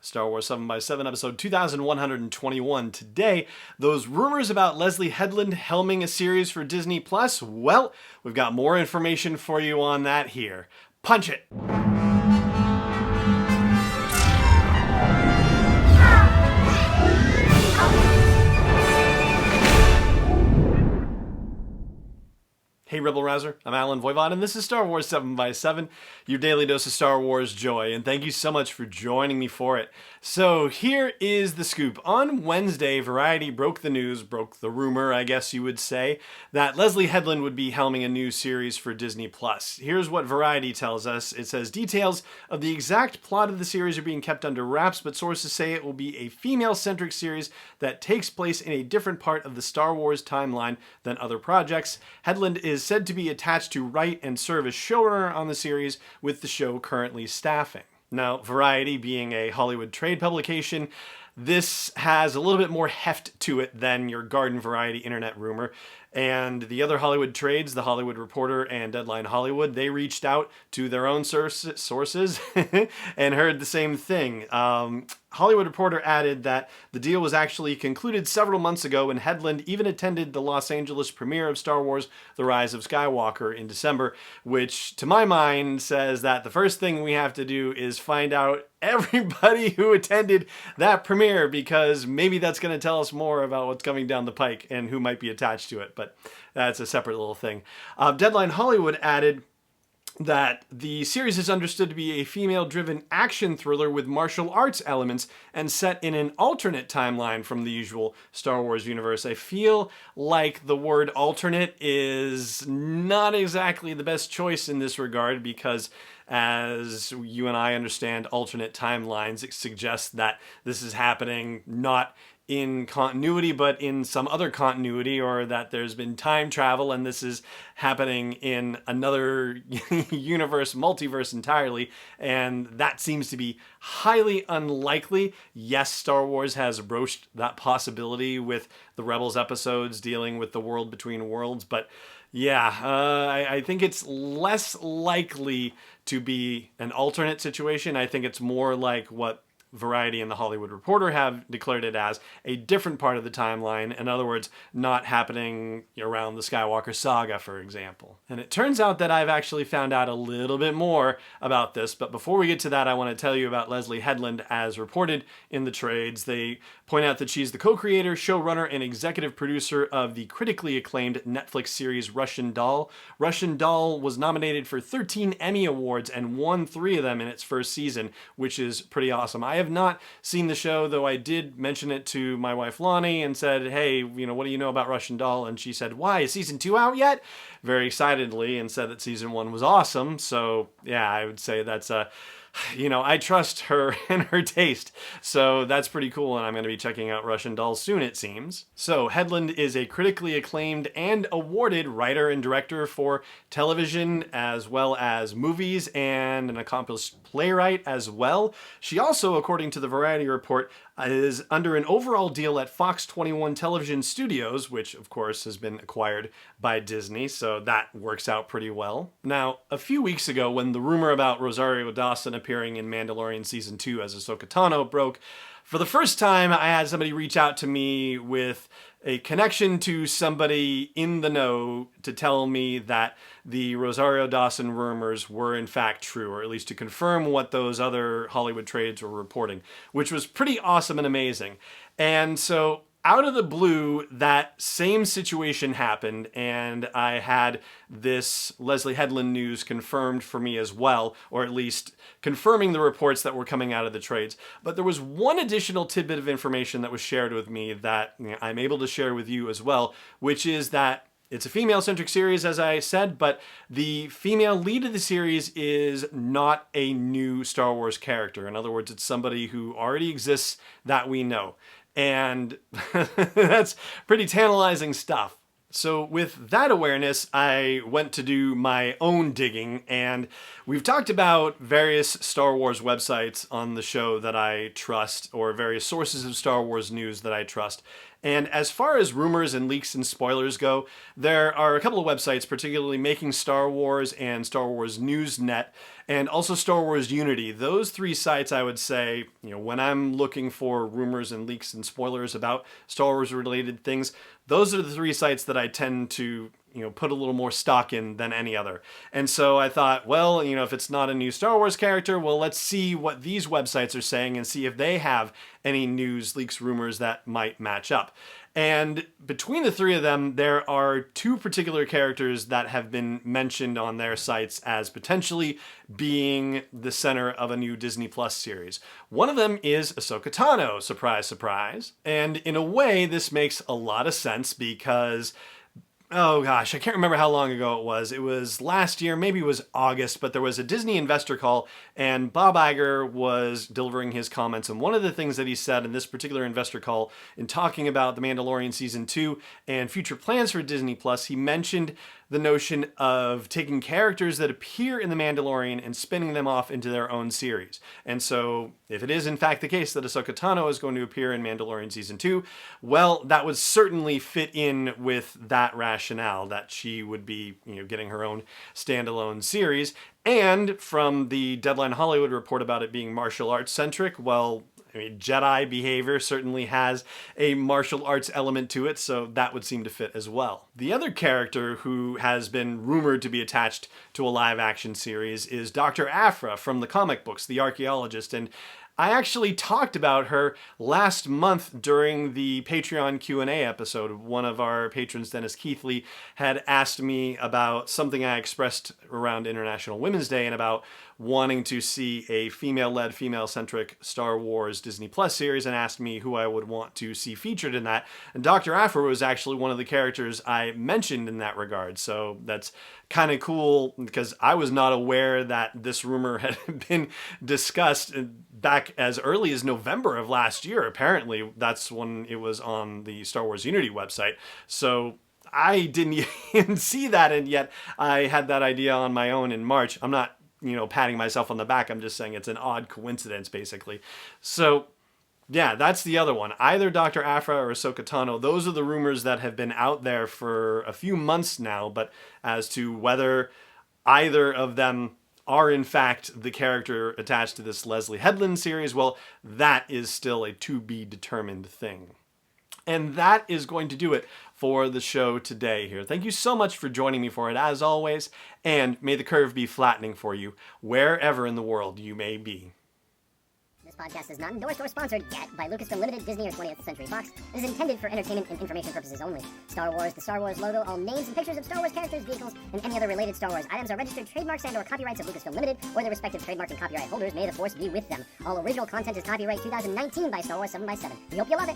Star Wars 7x7, episode 2121. Today, those rumors about Leslye Headland helming a series for Disney Plus, well, we've got more information for you on that here. Punch it! Hey Rebel Rouser, I'm Alan Voivod, and this is Star Wars 7x7, your daily dose of Star Wars joy, and thank you so much for joining me for it. So here is the scoop. On Wednesday, Variety broke the rumor, I guess you would say, that Leslye Headland would be helming a new series for Disney+. Here's what Variety tells us. It says, details of the exact plot of the series are being kept under wraps, but sources say it will be a female-centric series that takes place in a different part of the Star Wars timeline than other projects. Headland is said to be attached to write and serve as showrunner on the series, with the show currently staffing. Now, Variety being a Hollywood trade publication, this has a little bit more heft to it than your garden variety internet rumor. And the other Hollywood trades, The Hollywood Reporter and Deadline Hollywood, they reached out to their own sources and heard the same thing. Hollywood Reporter added that the deal was actually concluded several months ago, and Headland even attended the Los Angeles premiere of Star Wars The Rise of Skywalker in December, which to my mind says that the first thing we have to do is find out everybody who attended that premiere, because maybe that's going to tell us more about what's coming down the pike and who might be attached to it, but that's a separate little thing. Deadline Hollywood added that the series is understood to be a female-driven action thriller with martial arts elements and set in an alternate timeline from the usual Star Wars universe. I feel like the word alternate is not exactly the best choice in this regard, because as you and I understand alternate timelines, it suggests that this is happening not in continuity, but in some other continuity, or that there's been time travel and this is happening in another universe, multiverse entirely, and that seems to be highly unlikely. Yes, Star Wars has broached that possibility with the Rebels episodes dealing with the world between worlds, but yeah, I think it's less likely to be an alternate situation. I think it's more like what Variety and The Hollywood Reporter have declared it as, a different part of the timeline. In other words, not happening around the Skywalker Saga, for example. And it turns out that I've actually found out a little bit more about this, but before we get to that, I want to tell you about Leslye Headland as reported in the trades. They point out that she's the co-creator, showrunner, and executive producer of the critically acclaimed Netflix series Russian Doll. Russian Doll was nominated for 13 Emmy Awards and won 3 of them in its first season, which is pretty awesome. I have not seen the show, though I did mention it to my wife Lonnie and said, hey, what do you know about Russian Doll? And she said, why, is season 2 out yet? Very excitedly, and said that season 1 was awesome. So yeah, I would say that's I trust her and her taste, so that's pretty cool, and I'm going to be checking out Russian Doll soon, it seems. So Headland is a critically acclaimed and awarded writer and director for television as well as movies, and an accomplished playwright as well. She also, according to the Variety report, is under an overall deal at Fox 21 Television Studios, which of course has been acquired by Disney, so that works out pretty well. Now, a few weeks ago, when the rumor about Rosario Dawson appearing in Mandalorian Season 2 as Ahsoka Tano broke, for the first time I had somebody reach out to me with a connection to somebody in the know to tell me that the Rosario Dawson rumors were in fact true, or at least to confirm what those other Hollywood trades were reporting, which was pretty awesome and amazing. And so out of the blue, that same situation happened, and I had this Leslye Headland news confirmed for me as well, or at least confirming the reports that were coming out of the trades. But there was one additional tidbit of information that was shared with me that I'm able to share with you as well, which is that it's a female-centric series, as I said, but the female lead of the series is not a new Star Wars character. In other words, it's somebody who already exists that we know. And that's pretty tantalizing stuff. So with that awareness, I went to do my own digging, and we've talked about various Star Wars websites on the show that I trust, or various sources of Star Wars news that I trust. And as far as rumors and leaks and spoilers go, there are a couple of websites, particularly Making Star Wars and Star Wars Newsnet, and also Star Wars Unity. Those three sites, I would say, when I'm looking for rumors and leaks and spoilers about Star Wars related things, those are the three sites that I tend to put a little more stock in than any other. And so I thought, well, if it's not a new Star Wars character, well, let's see what these websites are saying and see if they have any news, leaks, rumors that might match up. And between the three of them, there are two particular characters that have been mentioned on their sites as potentially being the center of a new Disney Plus series. One of them is Ahsoka Tano, surprise, surprise. And in a way, this makes a lot of sense because oh gosh, I can't remember how long ago it was. It was last year, maybe it was August, but there was a Disney investor call and Bob Iger was delivering his comments. And one of the things that he said in this particular investor call in talking about The Mandalorian Season 2 and future plans for Disney Plus, he mentioned the notion of taking characters that appear in The Mandalorian and spinning them off into their own series. And so if it is in fact the case that Ahsoka Tano is going to appear in Mandalorian Season 2, well, that would certainly fit in with that rationale that she would be, getting her own standalone series. And from the Deadline Hollywood report about it being martial arts centric, well, Jedi behavior certainly has a martial arts element to it, so that would seem to fit as well. The other character who has been rumored to be attached to a live-action series is Dr. Aphra from the comic books, the archaeologist, and I actually talked about her last month during the Patreon Q&A episode. One of our patrons, Dennis Keithley, had asked me about something I expressed around International Women's Day and about wanting to see a female-led, female-centric Star Wars Disney Plus series and asked me who I would want to see featured in that. And Dr. Aphra was actually one of the characters I mentioned in that regard. So that's kind of cool because I was not aware that this rumor had been discussed back as early as November of last year. Apparently, that's when it was on the Star Wars Unity website. So I didn't even see that, and yet I had that idea on my own in March. I'm not patting myself on the back. I'm just saying it's an odd coincidence, basically. So, yeah, that's the other one. Either Dr. Aphra or Ahsoka Tano. Those are the rumors that have been out there for a few months now, but as to whether either of them are in fact the character attached to this Leslye Headland series, well, that is still a to-be-determined thing. And that is going to do it for the show today here. Thank you so much for joining me for it, as always, and may the curve be flattening for you, wherever in the world you may be. This podcast is not endorsed or sponsored yet by Lucasfilm Limited, Disney, or 20th Century Fox. It is intended for entertainment and information purposes only. Star Wars, the Star Wars logo, all names and pictures of Star Wars characters, vehicles, and any other related Star Wars items are registered trademarks and/or copyrights of Lucasfilm Limited or their respective trademark and copyright holders. May the force be with them. All original content is copyright 2019 by Star Wars 7x7. We hope you love it.